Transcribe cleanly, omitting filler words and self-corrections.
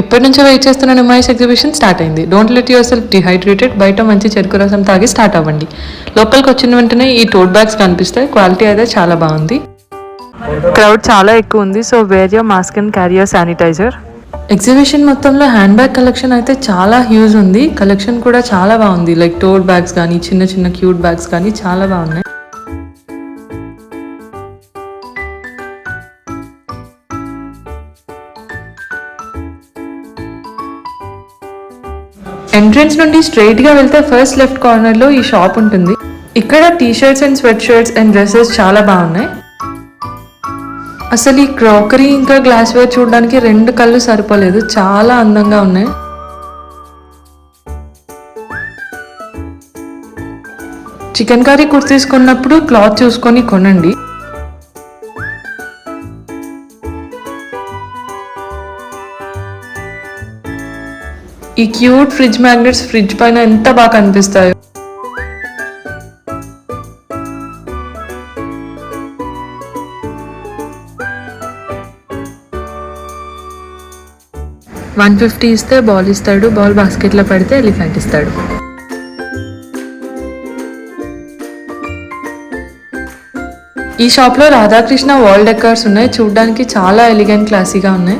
ఇప్పటి నుంచే వెయిట్ చేస్తున్న నిమ్మాయిస్ ఎగ్జిబిషన్ స్టార్ట్ అయింది. Don't let your self dehydrated. బయట మంచి చెరుకు రసం తాగి స్టార్ట్ అవ్వండి. లోపలికి వచ్చిన వెంటనే ఈ టోట్ బ్యాగ్స్ కనిపిస్తాయి. క్వాలిటీ అయితే చాలా బాగుంది. క్రౌడ్ చాలా ఎక్కువ ఉంది, so wear your mask and carry your sanitiser. Exhibition మొత్తంలో హ్యాండ్ బ్యాగ్ కలెక్షన్ అయితే చాలా హ్యూజ్ ఉంది. కలెక్షన్ కూడా చాలా బాగుంది. లైక్ టోట్ బ్యాగ్స్ కానీ చిన్న చిన్న క్యూట్ బ్యాగ్స్ కానీ చాలా బాగున్నాయి. ఎంట్రన్స్ నుండి స్ట్రైట్ గా వెళ్తే ఫస్ట్ లెఫ్ట్ కార్నర్ లో ఈ షాప్ ఉంటుంది. ఇక్కడ T shirts and sweat shirts and dresses చాలా బాగున్నాయి. అసలు ఈ క్రాకరీ ఇంకా గ్లాస్ వేర్ చూడడానికి 2 కళ్ళు సరిపోలేదు, చాలా అందంగా ఉన్నాయి. చికెన్ కర్రీ కుర్తీస్ కొన్నప్పుడు క్లాత్ చూసుకొని కొనండి. ఈ క్యూట్ ఫ్రిడ్జ్ మ్యాగ్నెట్స్ ఫ్రిడ్జ్ పైన ఎంత బాగా కనిపిస్తాయో. $150 ఇస్తే బాల్ ఇస్తాడు. బాల్ బాస్కెట్లో పడితే ఎలిఫెంట్ ఇస్తాడు. ఈ షాప్లో రాధాకృష్ణ వాల్ డెకర్స్ ఉన్నాయి. చూడడానికి చాలా ఎలిగెంట్ క్లాసీగా ఉన్నాయి.